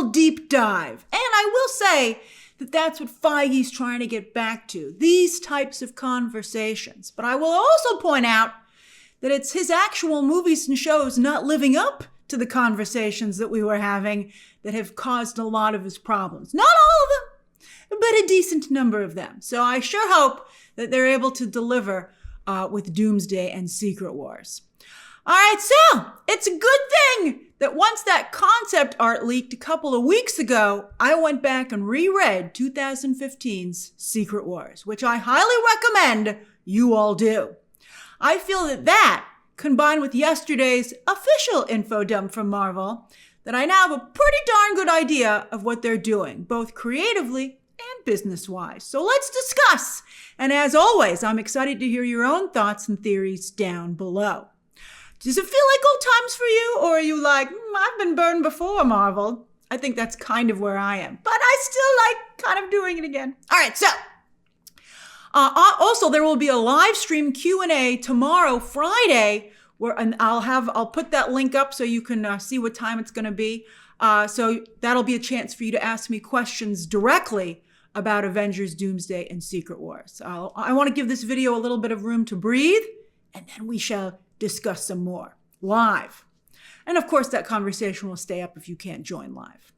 full deep dive. And I will say that that's what Feige's trying to get back to, these types of conversations. But I will also point out that it's his actual movies and shows not living up to the conversations that we were having that have caused a lot of his problems. Not all of them, but a decent number of them. So I sure hope that they're able to deliver with Doomsday and Secret Wars. All right, so it's a good thing that once that concept art leaked a couple of weeks ago, I went back and reread 2015's Secret Wars, which I highly recommend you all do. I feel that combined with yesterday's official info dump from Marvel, that I now have a pretty darn good idea of what they're doing, both creatively and business-wise. So let's discuss. And as always, I'm excited to hear your own thoughts and theories down below. Does it feel like old times for you? Or are you like, I've been burned before, Marvel? I think that's kind of where I am. But I still like kind of doing it again. All right, so also there will be a live stream Q&A tomorrow, Friday, and I'll put that link up so you can see what time it's going to be. So that'll be a chance for you to ask me questions directly about Avengers Doomsday and Secret Wars. I want to give this video a little bit of room to breathe, and then we shall discuss some more live. And of course, that conversation will stay up if you can't join live.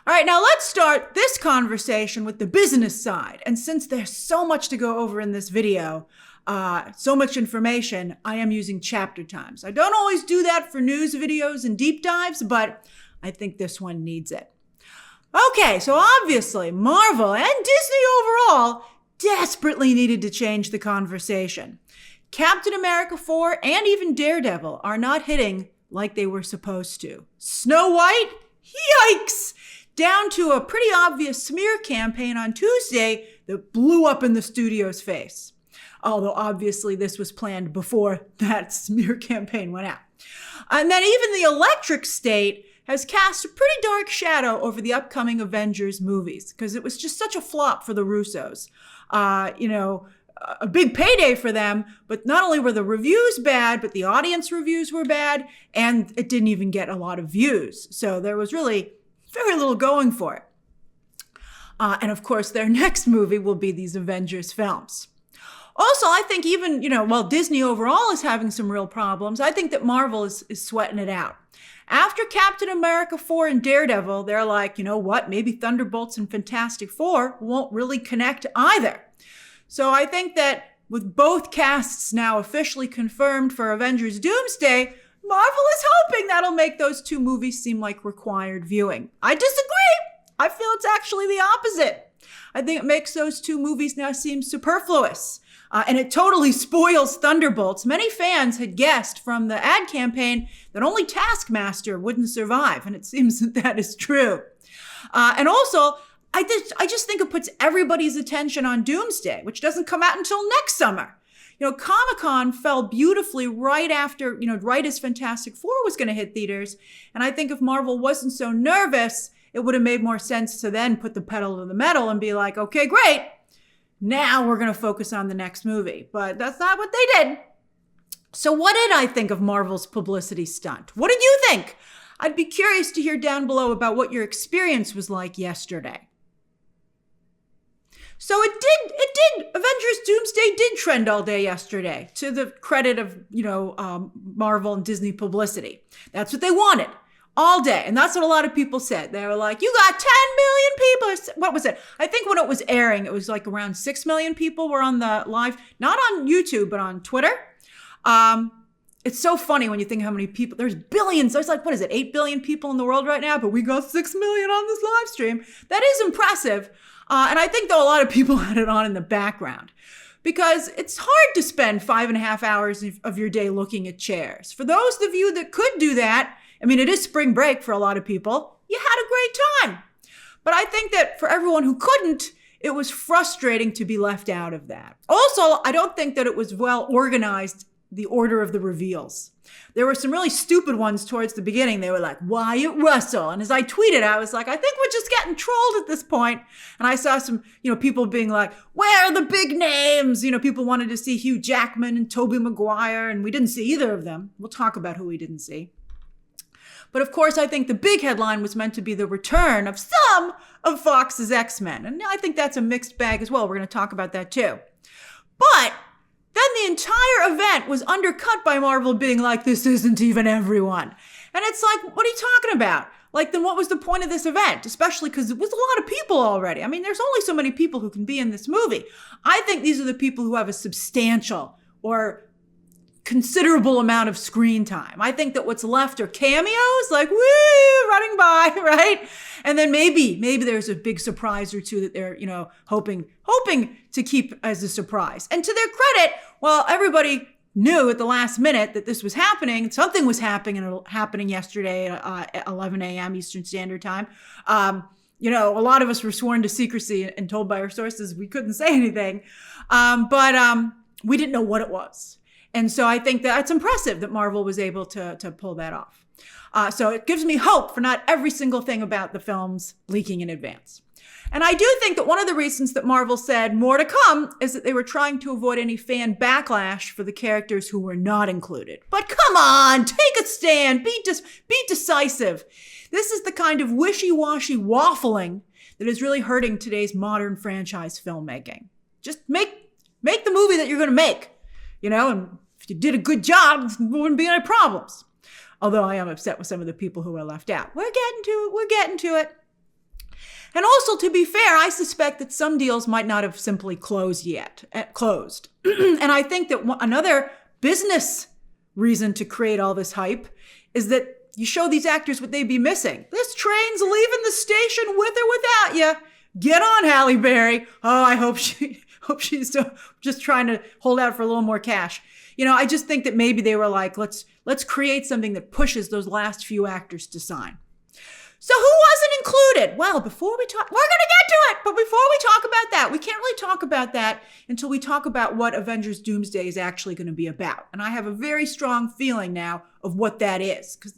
All right, now let's start this conversation with the business side. And since there's so much to go over in this video, so much information, I am using chapter times. I don't always do that for news videos and deep dives, but I think this one needs it. Okay, so obviously Marvel and Disney overall desperately needed to change the conversation. Captain America 4 and even Daredevil are not hitting like they were supposed to. Snow White? Yikes! Down to a pretty obvious smear campaign on Tuesday that blew up in the studio's face. Although obviously this was planned before that smear campaign went out. And then even the Electric State has cast a pretty dark shadow over the upcoming Avengers movies because it was just such a flop for the Russos. A big payday for them, but not only were the reviews bad, but the audience reviews were bad, and it didn't even get a lot of views. So there was really very little going for it. And of course, their next movie will be these Avengers films. Also, I think even, while Disney overall is having some real problems, I think that Marvel is sweating it out. After Captain America 4 and Daredevil, they're like, you know what, maybe Thunderbolts and Fantastic Four won't really connect either. So I think that with both casts now officially confirmed for Avengers Doomsday, Marvel is hoping that'll make those two movies seem like required viewing. I disagree. I feel it's actually the opposite. I think it makes those two movies now seem superfluous. And it totally spoils Thunderbolts. Many fans had guessed from the ad campaign that only Taskmaster wouldn't survive. And it seems that is true. And also, I just think it puts everybody's attention on Doomsday, which doesn't come out until next summer. Comic-Con fell beautifully right after, right as Fantastic Four was going to hit theaters. And I think if Marvel wasn't so nervous, it would have made more sense to then put the pedal to the metal and be like, okay, great. Now we're going to focus on the next movie. But that's not what they did. So what did I think of Marvel's publicity stunt? What did you think? I'd be curious to hear down below about what your experience was like yesterday. So it did. Avengers Doomsday did trend all day yesterday, to the credit of, Marvel and Disney publicity. That's what they wanted. All day. And that's what a lot of people said. They were like, you got 10 million people. What was it? I think when it was airing, it was like around 6 million people were on the live, not on YouTube, but on Twitter. It's so funny when you think how many people, there's billions. There's like, 8 billion people in the world right now, but we got 6 million on this live stream. That is impressive. And I think though a lot of people had it on in the background because it's hard to spend 5.5 hours of your day looking at chairs. For those of you that could do that, it is spring break for a lot of people. You had a great time. But I think that for everyone who couldn't, it was frustrating to be left out of that. Also, I don't think that it was well organized, the order of the reveals. There were some really stupid ones towards the beginning. They were like, Wyatt Russell. And as I tweeted, I was like, I think we're just getting trolled at this point. And I saw some, people being like, where are the big names? People wanted to see Hugh Jackman and Tobey Maguire, and we didn't see either of them. We'll talk about who we didn't see. But of course, I think the big headline was meant to be the return of some of Fox's X-Men. And I think that's a mixed bag as well. We're going to talk about that too. But then the entire event was undercut by Marvel being like, this isn't even everyone. And it's like, what are you talking about? Like, then what was the point of this event? Especially because it was a lot of people already. I mean, there's only so many people who can be in this movie. I think these are the people who have a substantial or considerable amount of screen time. I think that what's left are cameos, like, woo, running by, right? And then maybe there's a big surprise or two that they're, hoping to keep as a surprise. And to their credit, well, everybody knew at the last minute that this was happening. Something was happening yesterday at 11 a.m. Eastern Standard Time. A lot of us were sworn to secrecy and told by our sources we couldn't say anything. But we didn't know what it was. And so I think that it's impressive that Marvel was able to pull that off. So it gives me hope for not every single thing about the films leaking in advance. And I do think that one of the reasons that Marvel said more to come is that they were trying to avoid any fan backlash for the characters who were not included. But come on, take a stand, be decisive. This is the kind of wishy-washy waffling that is really hurting today's modern franchise filmmaking. Just make the movie that you're going to make, and if you did a good job, there wouldn't be any problems. Although I am upset with some of the people who are left out. We're getting to it. And also, to be fair, I suspect that some deals might not have simply closed yet. And I think that another business reason to create all this hype is that you show these actors what they'd be missing. This train's leaving the station with or without you. Get on, Halle Berry. Oh, I hope she's just trying to hold out for a little more cash. I just think that maybe they were like, let's create something that pushes those last few actors to sign. So who wasn't included? Well, we're going to get to it. But before we talk about that, we can't really talk about that until we talk about what Avengers Doomsday is actually going to be about. And I have a very strong feeling now of what that is. Because,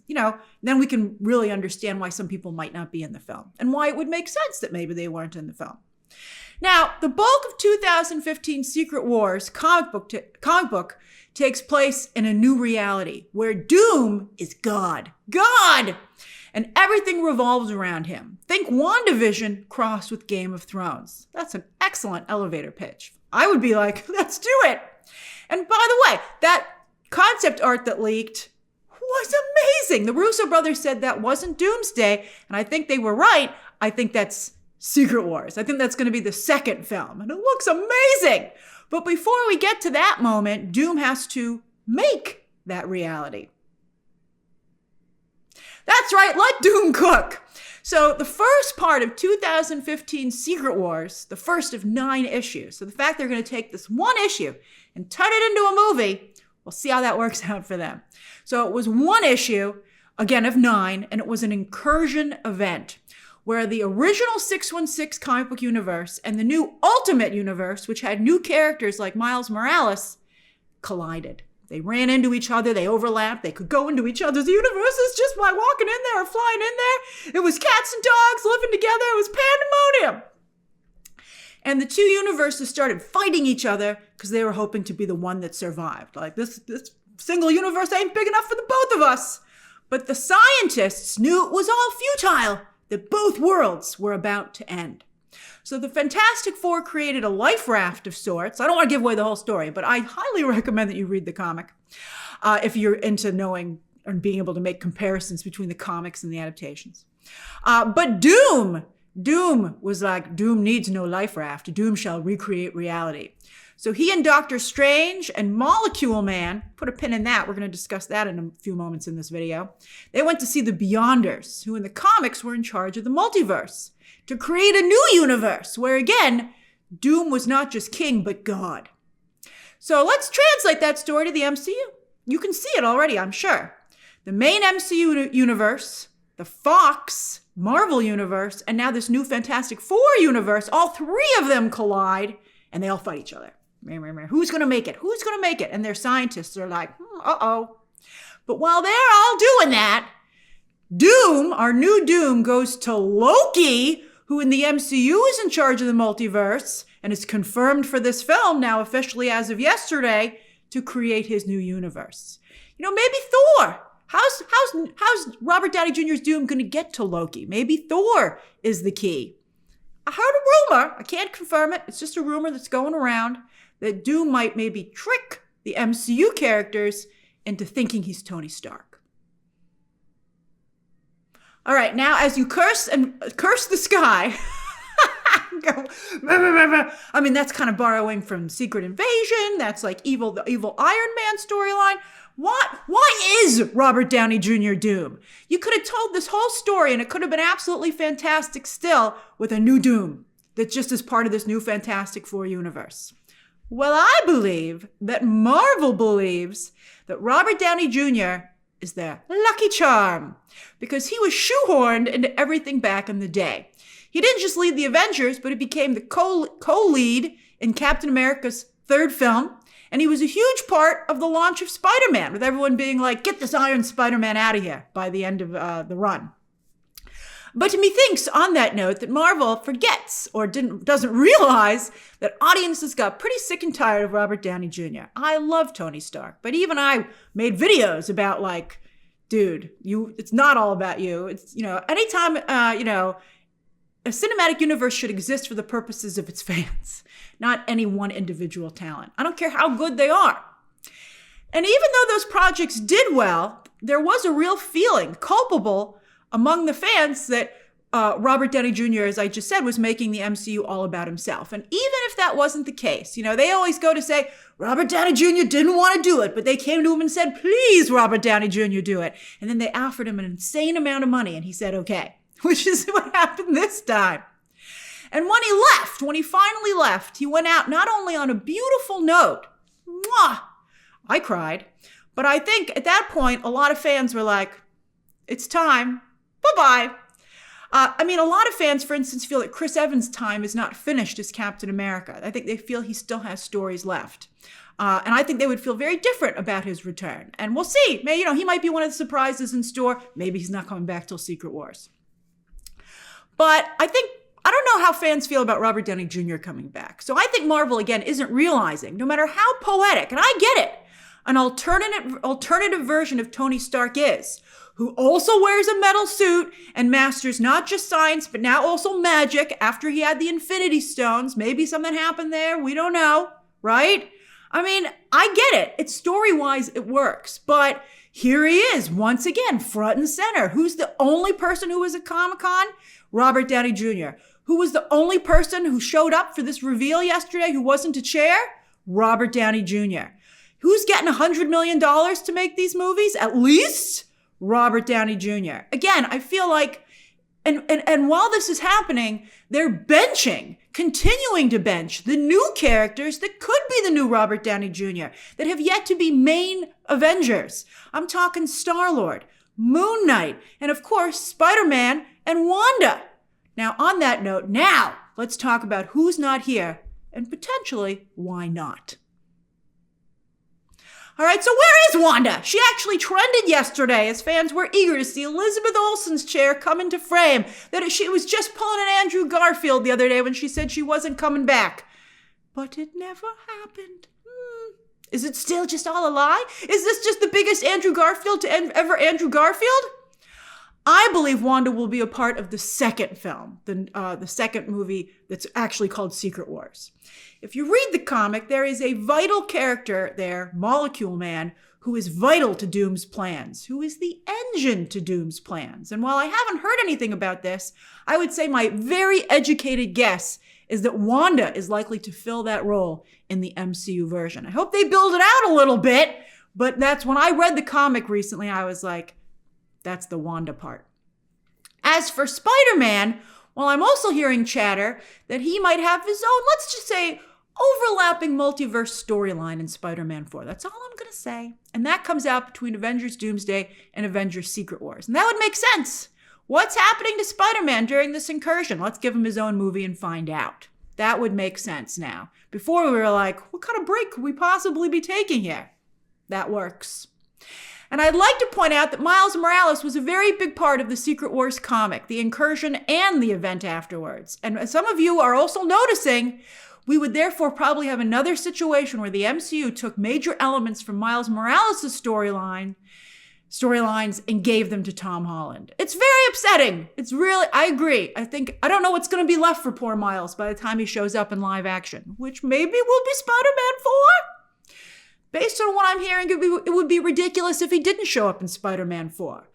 then we can really understand why some people might not be in the film and why it would make sense that maybe they weren't in the film. Now, the bulk of 2015 Secret Wars comic book takes place in a new reality where Doom is God. God! And everything revolves around him. Think WandaVision crossed with Game of Thrones. That's an excellent elevator pitch. I would be like, let's do it. And by the way, that concept art that leaked was amazing. The Russo brothers said that wasn't Doomsday, and I think they were right. I think that's Secret Wars. I think that's going to be the second film, and it looks amazing. But before we get to that moment, Doom has to make that reality. That's right, let Doom cook. So the first part of 2015 Secret Wars, the first of 9 issues. So the fact they're going to take this one issue and turn it into a movie, we'll see how that works out for them. So it was one issue, again of 9, and it was an incursion event where the original 616 comic book universe and the new Ultimate Universe, which had new characters like Miles Morales, collided. They ran into each other. They overlapped. They could go into each other's universes just by walking in there or flying in there. It was cats and dogs living together. It was pandemonium. And the two universes started fighting each other because they were hoping to be the one that survived. Like, this single universe ain't big enough for the both of us. But the scientists knew it was all futile, that both worlds were about to end. So the Fantastic Four created a life raft of sorts. I don't want to give away the whole story, but I highly recommend that you read the comic if you're into knowing and being able to make comparisons between the comics and the adaptations. But Doom was like, Doom needs no life raft. Doom shall recreate reality. So he and Doctor Strange and Molecule Man, put a pin in that. We're going to discuss that in a few moments in this video. They went to see the Beyonders, who in the comics were in charge of the multiverse, to create a new universe where, again, Doom was not just king, but God. So let's translate that story to the MCU. You can see it already, I'm sure. The main MCU universe, the Fox Marvel universe, and now this new Fantastic Four universe, all 3 of them collide, and they all fight each other. Who's going to make it? Who's going to make it? And their scientists are like, uh-oh. But while they're all doing that, Doom, our new Doom, goes to Loki, who in the MCU is in charge of the multiverse and is confirmed for this film now officially as of yesterday to create his new universe. Maybe Thor. How's Robert Downey Jr.'s Doom going to get to Loki? Maybe Thor is the key. I heard a rumor. I can't confirm it. It's just a rumor that's going around that Doom might maybe trick the MCU characters into thinking he's Tony Stark. All right, now as you curse the sky, go, I mean, that's kind of borrowing from Secret Invasion. That's like the evil Iron Man storyline. Why is Robert Downey Jr. Doom? You could have told this whole story and it could have been absolutely fantastic still with a new Doom that just is part of this new Fantastic Four universe. Well, I believe that Marvel believes that Robert Downey Jr. is their lucky charm because he was shoehorned into everything back in the day. He didn't just lead the Avengers, but he became the co-lead in Captain America's third film. And he was a huge part of the launch of Spider-Man, with everyone being like, get this Iron Spider-Man out of here by the end of the run. But methinks, on that note, that Marvel forgets or doesn't realize that audiences got pretty sick and tired of Robert Downey Jr. I love Tony Stark, but even I made videos about like, dude, it's not all about you. It's, anytime, a cinematic universe should exist for the purposes of its fans, not any one individual talent. I don't care how good they are. And even though those projects did well, there was a real feeling, culpable among the fans, that Robert Downey Jr., as I just said, was making the MCU all about himself. And even if that wasn't the case, they always go to say, Robert Downey Jr. didn't want to do it, but they came to him and said, please, Robert Downey Jr., do it. And then they offered him an insane amount of money, and he said, okay. Which is what happened this time. And when he finally left, he went out not only on a beautiful note, mwah, I cried, but I think at that point, a lot of fans were like, it's time, bye-bye. A lot of fans, for instance, feel that Chris Evans' time is not finished as Captain America. I think they feel he still has stories left. And I think they would feel very different about his return. And we'll see. He might be one of the surprises in store. Maybe he's not coming back till Secret Wars. But I don't know how fans feel about Robert Downey Jr. coming back. So I think Marvel, again, isn't realizing, no matter how poetic, and I get it, an alternative version of Tony Stark is, who also wears a metal suit and masters not just science, but now also magic after he had the Infinity Stones. Maybe something happened there. We don't know, right? I get it. It's story-wise, it works. But here he is, once again, front and center. Who's the only person who was at Comic-Con? Robert Downey Jr. Who was the only person who showed up for this reveal yesterday who wasn't a chair? Robert Downey Jr. Who's getting $100 million to make these movies? At least Robert Downey Jr. Again, I feel like, and while this is happening, they're continuing to bench the new characters that could be the new Robert Downey Jr. that have yet to be main Avengers. I'm talking Star-Lord, Moon Knight, and of course, Spider-Man and Wanda. Now, on that note, let's talk about who's not here and potentially why not. All right, so where is Wanda? She actually trended yesterday as fans were eager to see Elizabeth Olsen's chair come into frame. That she was just pulling an Andrew Garfield the other day when she said she wasn't coming back. But it never happened. Is it still just all a lie? Is this just the biggest Andrew Garfield to ever Andrew Garfield? I believe Wanda will be a part of the second film, the second movie that's actually called Secret Wars. If you read the comic, there is a vital character there, Molecule Man, who is vital to Doom's plans, who is the engine to Doom's plans. And while I haven't heard anything about this, I would say my very educated guess is that Wanda is likely to fill that role in the MCU version. I hope they build it out a little bit, but that's when I read the comic recently, I was like, that's the Wanda part. As for Spider-Man, well, I'm also hearing chatter that he might have his own, let's just say, overlapping multiverse storyline in Spider-Man 4. That's all I'm going to say. And that comes out between Avengers Doomsday and Avengers Secret Wars. And that would make sense. What's happening to Spider-Man during this incursion? Let's give him his own movie and find out. That would make sense now. Before we were like, what kind of break could we possibly be taking here? That works. And I'd like to point out that Miles Morales was a very big part of the Secret Wars comic, the incursion and the event afterwards. And some of you are also noticing we would therefore probably have another situation where the MCU took major elements from Miles Morales' storyline storylines and gave them to Tom Holland. It's very upsetting. It's really, I agree. I don't know what's going to be left for poor Miles by the time he shows up in live action, which maybe will be Spider-Man 4. Based on what I'm hearing, it would be ridiculous if he didn't show up in Spider-Man 4.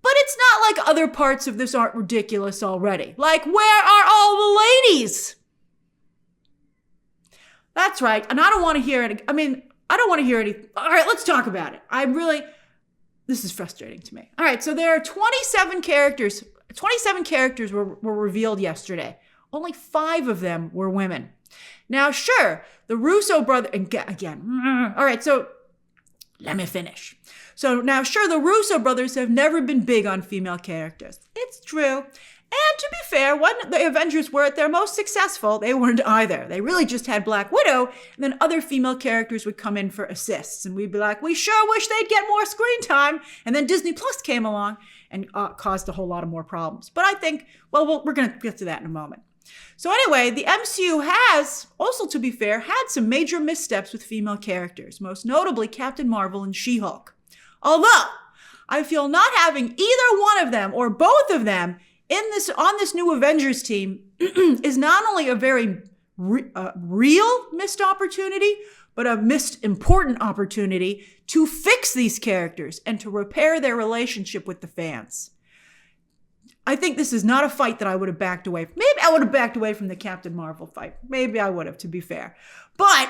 But it's not like other parts of this aren't ridiculous already. Like, where are all the ladies? That's right. And I don't want to hear it. I don't want to hear any. All right, let's talk about it. This is frustrating to me. All right, so there are 27 characters. 27 characters were revealed yesterday. Only 5 of them were women. Now, sure, the Russo brothers, again, all right, so let me finish. So now, sure, the Russo brothers have never been big on female characters. It's true. And to be fair, when the Avengers were at their most successful, they weren't either. They really just had Black Widow, and then other female characters would come in for assists. And we'd be like, we sure wish they'd get more screen time. And then Disney Plus came along and caused a whole lot of more problems. But I think, well, we're going to get to that in a moment. So anyway, the MCU has, also to be fair, had some major missteps with female characters, most notably Captain Marvel and She-Hulk. Although, I feel not having either one of them or both of them on this new Avengers team is not only a very real missed opportunity, but a missed important opportunity to fix these characters and to repair their relationship with the fans. I think this is not a fight that I would have backed away from. Maybe I would have backed away from the Captain Marvel fight. Maybe I would have, to be fair. But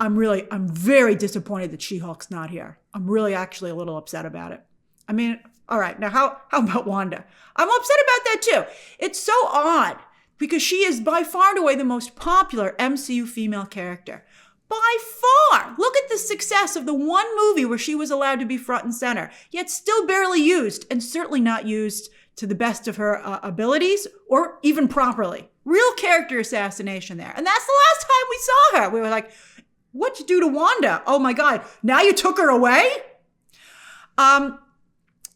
I'm very disappointed that She-Hulk's not here. I'm really actually a little upset about it. I mean, all right, now how about Wanda? I'm upset about that too. It's so odd because she is by far and away the most popular MCU female character. By far! Look at the success of the one movie where she was allowed to be front and center, yet still barely used and certainly not used to the best of her abilities or even properly. Real character assassination there. And that's the last time we saw her. We were like, what'd you do to Wanda? Oh my God, now you took her away?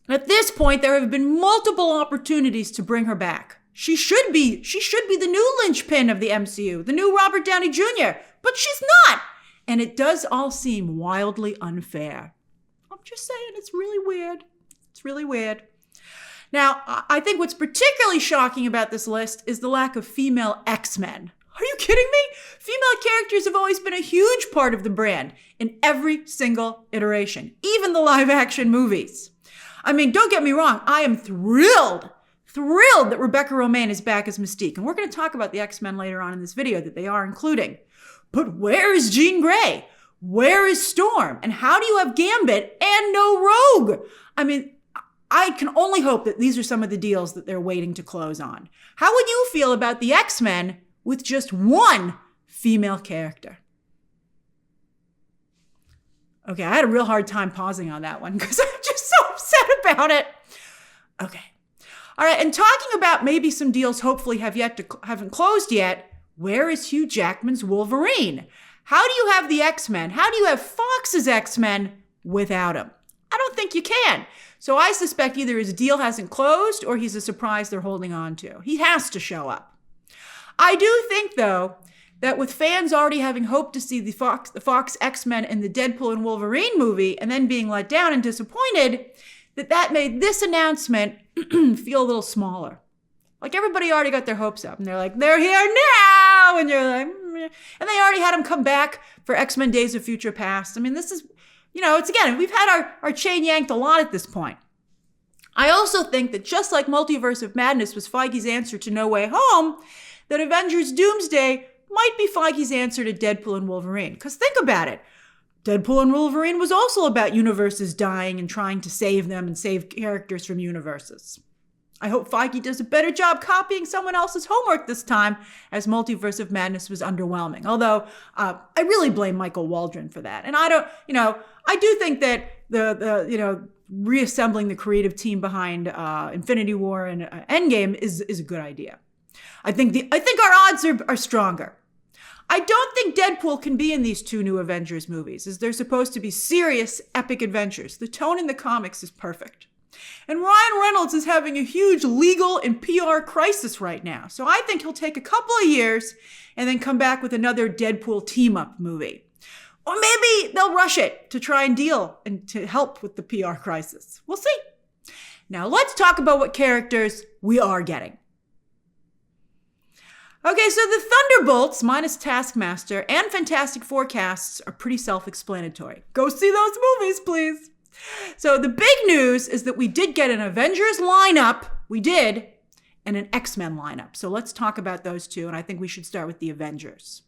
At this point, there have been multiple opportunities to bring her back. She should be the new linchpin of the MCU, the new Robert Downey Jr., but she's not. And it does all seem wildly unfair. I'm just saying, it's really weird. It's really weird. Now, I think what's particularly shocking about this list is the lack of female X-Men. Are you kidding me? Female characters have always been a huge part of the brand in every single iteration, even the live-action movies. I mean, don't get me wrong. I am thrilled that Rebecca Romijn is back as Mystique. And we're going to talk about the X-Men later on in this video that they are including. But where is Jean Grey? Where is Storm? And how do you have Gambit and no Rogue? I mean, I can only hope that these are some of the deals that they're waiting to close on. How would you feel about the X-Men with just one female character? Okay, I had a real hard time pausing on that one because I'm just so upset about it. Okay. All right, and talking about maybe some deals hopefully haven't closed yet, where is Hugh Jackman's Wolverine? How do you have the X-Men? How do you have Fox's X-Men without him? I don't think you can. So I suspect either his deal hasn't closed or he's a surprise they're holding on to. He has to show up. I do think, though, that with fans already having hoped to see the Fox X-Men in the Deadpool and Wolverine movie and then being let down and disappointed, that made this announcement feel a little smaller. Like everybody already got their hopes up and they're like, they're here now. And you're like, meh. And they already had them come back for X-Men Days of Future Past. I mean, this is, it's again, we've had our chain yanked a lot at this point. I also think that just like Multiverse of Madness was Feige's answer to No Way Home, that Avengers Doomsday might be Feige's answer to Deadpool and Wolverine. Because think about it. Deadpool and Wolverine was also about universes dying and trying to save them and save characters from universes. I hope Feige does a better job copying someone else's homework this time, as Multiverse of Madness was underwhelming. Although, I really blame Michael Waldron for that. And I do think that the reassembling the creative team behind Infinity War and Endgame is a good idea. I think our odds are stronger. I don't think Deadpool can be in these two new Avengers movies, as they're supposed to be serious, epic adventures. The tone in the comics is perfect. And Ryan Reynolds is having a huge legal and PR crisis right now. So I think he'll take a couple of years and then come back with another Deadpool team-up movie. Or maybe they'll rush it to try and deal and to help with the PR crisis. We'll see. Now let's talk about what characters we are getting. Okay, so the Thunderbolts, minus Taskmaster, and Fantastic Four casts are pretty self-explanatory. Go see those movies, please. So the big news is that we did get an Avengers lineup. We did. And an X-Men lineup. So let's talk about those two. And I think we should start with the Avengers.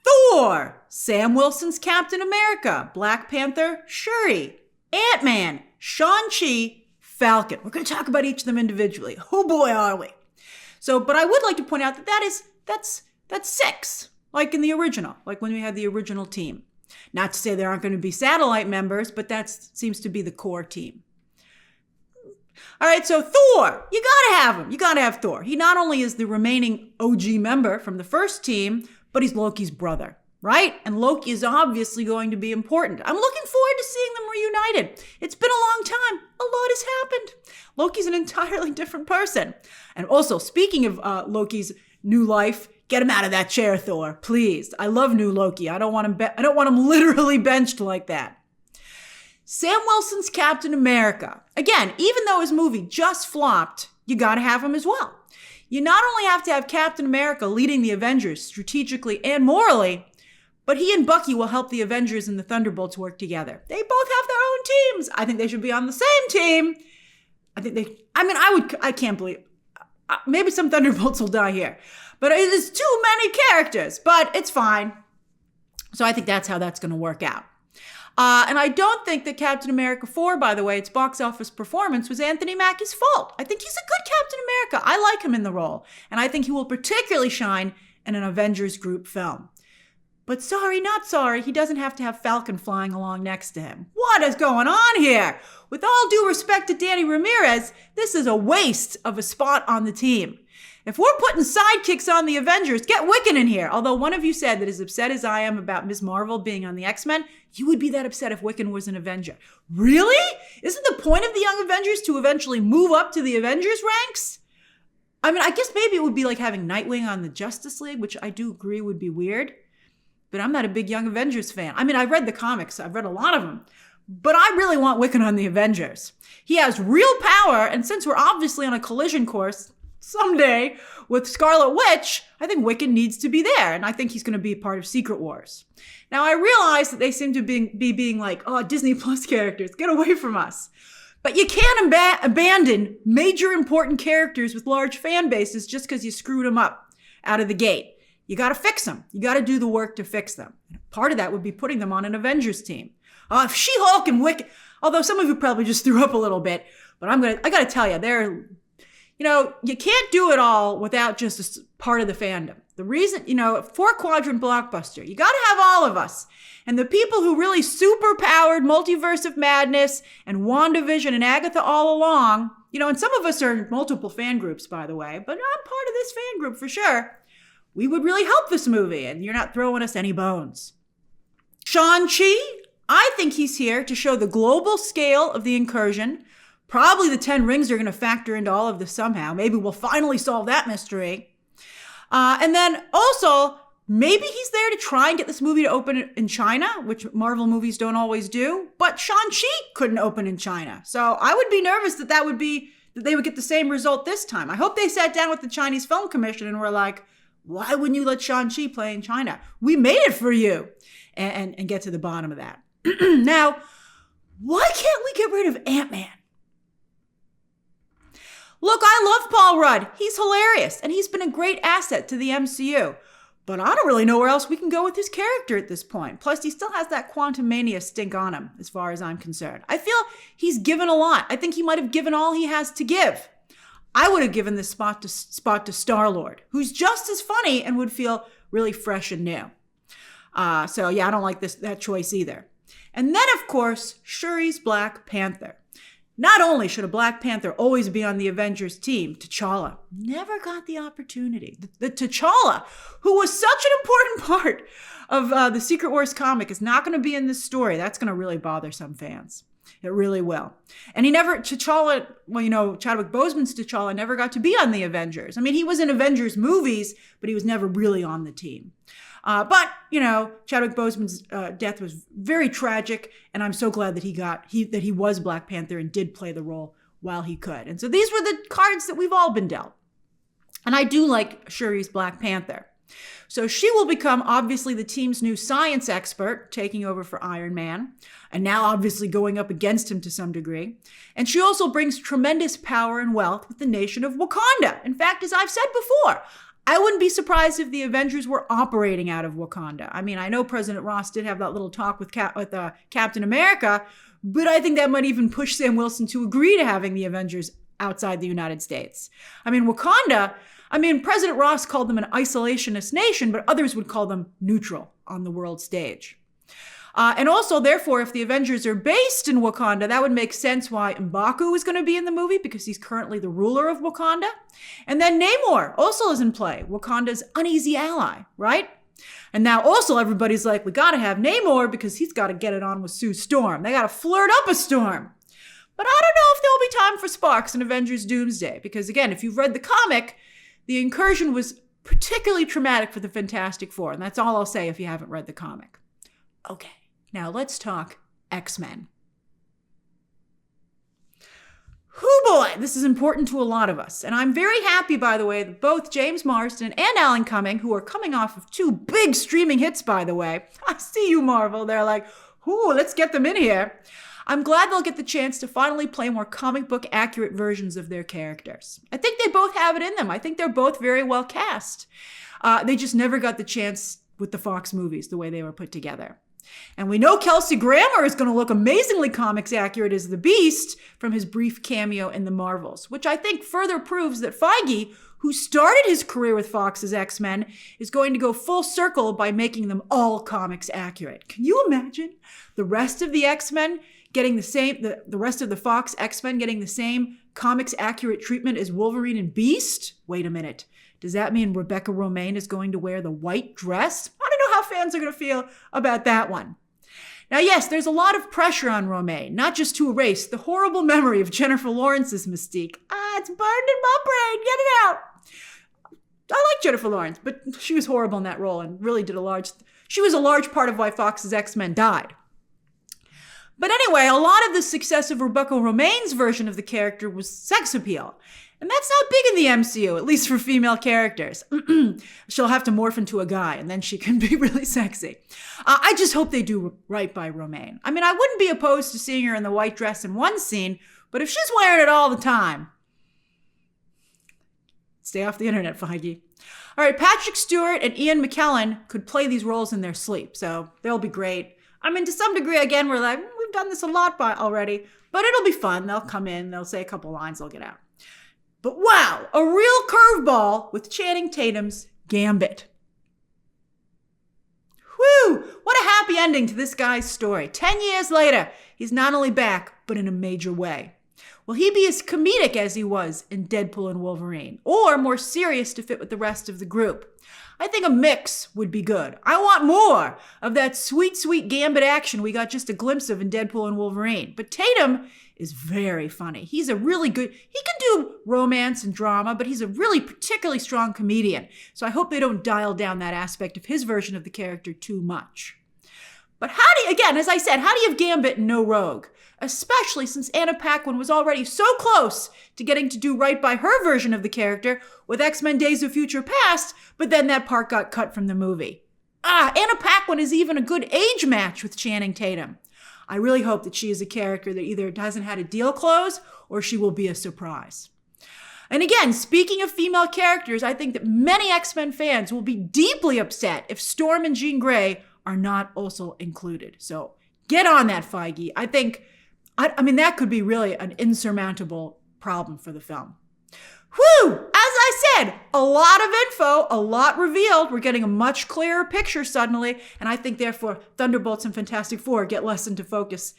Thor, Sam Wilson's Captain America, Black Panther, Shuri, Ant-Man, Shang Chi, Falcon. We're going to talk about each of them individually. Oh boy, are we. So, but I would like to point out that that's 6, like in the original, like when we had the original team. Not to say there aren't going to be satellite members, but that seems to be the core team. All right, so Thor, you gotta have him. You gotta have Thor. He not only is the remaining OG member from the first team, but he's Loki's brother, right? And Loki is obviously going to be important. I'm looking forward to seeing them reunited. It's been a long time. A lot has happened. Loki's an entirely different person. And also, speaking of Loki's new life, get him out of that chair, Thor, please. I love new Loki. I don't want him literally benched like that. Sam Wilson's Captain America. Again, even though his movie just flopped, you gotta have him as well. You not only have to have Captain America leading the Avengers strategically and morally, but he and Bucky will help the Avengers and the Thunderbolts work together. They both have their own teams. I think they should be on the same team. I can't believe, maybe some Thunderbolts will die here, but there's too many characters, but it's fine. So I think that's how that's gonna work out. And I don't think that Captain America 4, by the way, its box office performance was Anthony Mackie's fault. I think he's a good Captain America. I like him in the role. And I think he will particularly shine in an Avengers group film. But sorry, not sorry, he doesn't have to have Falcon flying along next to him. What is going on here? With all due respect to Danny Ramirez, this is a waste of a spot on the team. If we're putting sidekicks on the Avengers, get Wiccan in here. Although one of you said that as upset as I am about Ms. Marvel being on the X-Men, you would be that upset if Wiccan was an Avenger. Really? Isn't the point of the Young Avengers to eventually move up to the Avengers ranks? I mean, I guess maybe it would be like having Nightwing on the Justice League, which I do agree would be weird. But I'm not a big Young Avengers fan. I mean, I read the comics. I've read a lot of them. But I really want Wiccan on the Avengers. He has real power, and since we're obviously on a collision course someday with Scarlet Witch, I think Wiccan needs to be there, and I think he's going to be part of Secret Wars. Now, I realize that they seem to be being like, oh, Disney Plus characters, get away from us. But you can't abandon major important characters with large fan bases just because you screwed them up out of the gate. You got to fix them. You got to do the work to fix them. Part of that would be putting them on an Avengers team. If She-Hulk and Wiccan, although some of you probably just threw up a little bit, but I got to tell you, you can't do it all without just a part of the fandom. The reason, 4-quadrant blockbuster, you got to have all of us. And the people who really super-powered Multiverse of Madness and WandaVision and Agatha all along, and some of us are in multiple fan groups, by the way, but I'm part of this fan group for sure. We would really help this movie, and you're not throwing us any bones. Shang Chi, I think he's here to show the global scale of the incursion. Probably the 10 rings are going to factor into all of this somehow. Maybe we'll finally solve that mystery. And then also, maybe he's there to try and get this movie to open in China, which Marvel movies don't always do. But Shang-Chi couldn't open in China. So I would be nervous that they would get the same result this time. I hope they sat down with the Chinese Film Commission and were like, why wouldn't you let Shang-Chi play in China? We made it for you. And get to the bottom of that. Now, why can't we get rid of Ant-Man? Look, I love Paul Rudd. He's hilarious, and he's been a great asset to the MCU. But I don't really know where else we can go with his character at this point. Plus, he still has that Quantum Mania stink on him, as far as I'm concerned. I feel he's given a lot. I think he might have given all he has to give. I would have given this spot to Star-Lord, who's just as funny and would feel really fresh and new. I don't like that choice either. And then, of course, Shuri's Black Panther. Not only should a Black Panther always be on the Avengers team, T'Challa never got the opportunity. The T'Challa, who was such an important part of the Secret Wars comic, is not going to be in this story. That's going to really bother some fans. It really will. And Chadwick Boseman's T'Challa never got to be on the Avengers. I mean, he was in Avengers movies, but he was never really on the team. But, Chadwick Boseman's death was very tragic, and I'm so glad that he was Black Panther and did play the role while he could. And so these were the cards that we've all been dealt. And I do like Shuri's Black Panther. So she will become obviously the team's new science expert, taking over for Iron Man, and now obviously going up against him to some degree. And she also brings tremendous power and wealth with the nation of Wakanda. In fact, as I've said before, I wouldn't be surprised if the Avengers were operating out of Wakanda. I mean, I know President Ross did have that little talk with Captain America, but I think that might even push Sam Wilson to agree to having the Avengers outside the United States. I mean, Wakanda, President Ross called them an isolationist nation, but others would call them neutral on the world stage. And also, therefore, if the Avengers are based in Wakanda, that would make sense why M'Baku is going to be in the movie, because he's currently the ruler of Wakanda. And then Namor also is in play, Wakanda's uneasy ally, right? And now also everybody's like, we got to have Namor because he's got to get it on with Sue Storm. They got to flirt up a storm. But I don't know if there'll be time for sparks in Avengers Doomsday, because again, if you've read the comic, the incursion was particularly traumatic for the Fantastic Four, and that's all I'll say if you haven't read the comic. Okay, now let's talk X-Men. Hoo boy, this is important to a lot of us, and I'm very happy, by the way, that both James Marsden and Alan Cumming, who are coming off of 2 big streaming hits, by the way, I see you, Marvel, they're like, ooh, let's get them in here. I'm glad they'll get the chance to finally play more comic book accurate versions of their characters. I think they both have it in them. I think they're both very well cast. They just never got the chance with the Fox movies, the way they were put together. And we know Kelsey Grammer is going to look amazingly comics accurate as the Beast from his brief cameo in the Marvels, which I think further proves that Feige, who started his career with Fox's X-Men, is going to go full circle by making them all comics accurate. Can you imagine the rest of the X-Men getting the same, the rest of the Fox X-Men getting the same comics accurate treatment as Wolverine and Beast? Wait a minute. Does that mean Rebecca Romijn is going to wear the white dress? I don't know how fans are going to feel about that one. Now, yes, there's a lot of pressure on Romijn, not just to erase the horrible memory of Jennifer Lawrence's Mystique. It's burned in my brain. Get it out. I like Jennifer Lawrence, but she was horrible in that role and really she was a large part of why Fox's X-Men died. But anyway, a lot of the success of Rebecca Romijn's version of the character was sex appeal. And that's not big in the MCU, at least for female characters. She'll have to morph into a guy, and then she can be really sexy. I just hope they do right by Romijn. I wouldn't be opposed to seeing her in the white dress in one scene, but if she's wearing it all the time, stay off the internet, Feige. All right, Patrick Stewart and Ian McKellen could play these roles in their sleep, so they'll be great. To some degree, again, we're like, we've done this a lot already, but it'll be fun. They'll come in, they'll say a couple lines, they'll get out. But wow, a real curveball with Channing Tatum's Gambit. Whew, what a happy ending to this guy's story. 10 years later, he's not only back, but in a major way. Will he be as comedic as he was in Deadpool and Wolverine, or more serious to fit with the rest of the group? I think a mix would be good. I want more of that sweet, sweet Gambit action we got just a glimpse of in Deadpool and Wolverine. But Tatum is very funny. He can do romance and drama, but he's a really particularly strong comedian. So I hope they don't dial down that aspect of his version of the character too much. But as I said, how do you have Gambit and no Rogue? Especially since Anna Paquin was already so close to getting to do right by her version of the character with X-Men Days of Future Past, but then that part got cut from the movie. Anna Paquin is even a good age match with Channing Tatum. I really hope that she is a character that either hasn't had a deal close or she will be a surprise. And again, speaking of female characters, I think that many X-Men fans will be deeply upset if Storm and Jean Grey are not also included. So get on that, Feige. That could be really an insurmountable problem for the film. Whew! As I said, a lot of info, a lot revealed. We're getting a much clearer picture suddenly, and I think therefore Thunderbolts and Fantastic Four get less into focus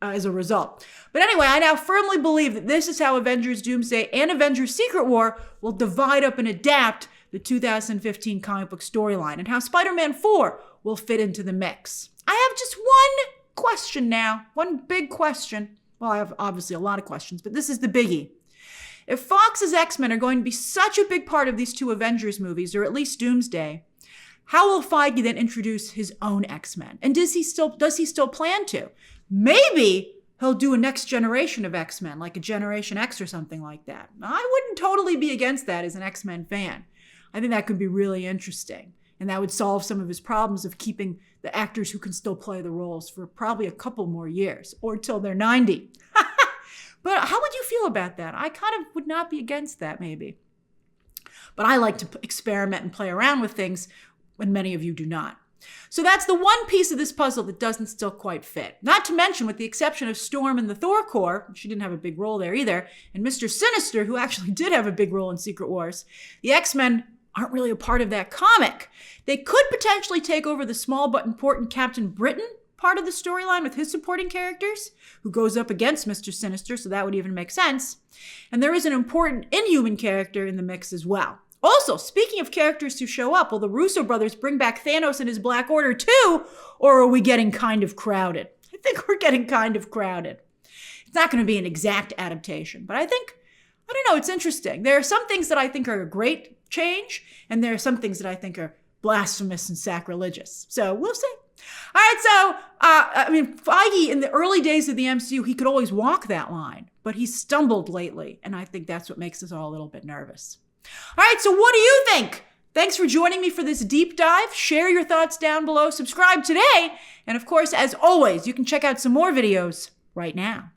as a result. But anyway, I now firmly believe that this is how Avengers Doomsday and Avengers Secret War will divide up and adapt the 2015 comic book storyline, and how Spider-Man 4 will fit into the mix. I have just one question now, one big question. Well, I have obviously a lot of questions, but this is the biggie. If Fox's X-Men are going to be such a big part of these 2 Avengers movies, or at least Doomsday, How will Feige then introduce his own X-Men? And does he still plan to? Maybe he'll do a next generation of X-Men, like a Generation X or something like that. I wouldn't totally be against that as an X-Men fan. I think that could be really interesting. And that would solve some of his problems of keeping the actors who can still play the roles for probably a couple more years or till they're 90. But how would you feel about that? I kind of would not be against that, maybe. But I like to experiment and play around with things when many of you do not. So that's the one piece of this puzzle that doesn't still quite fit. Not to mention, with the exception of Storm and the Thor Corps, she didn't have a big role there either, and Mr. Sinister, who actually did have a big role in Secret Wars, the X-Men aren't really a part of that comic. They could potentially take over the small but important Captain Britain part of the storyline with his supporting characters, who goes up against Mr. Sinister, so that would even make sense. And there is an important Inhuman character in the mix as well. Also, speaking of characters who show up, will the Russo brothers bring back Thanos and his Black Order too, or are we getting kind of crowded? I think we're getting kind of crowded. It's not going to be an exact adaptation, but I don't know, it's interesting. There are some things that I think are a great change, and there are some things that I think are blasphemous and sacrilegious. So we'll see. All right, so, Feige, in the early days of the MCU, he could always walk that line, but he stumbled lately, and I think that's what makes us all a little bit nervous. All right, so what do you think? Thanks for joining me for this deep dive. Share your thoughts down below. Subscribe today. And of course, as always, you can check out some more videos right now.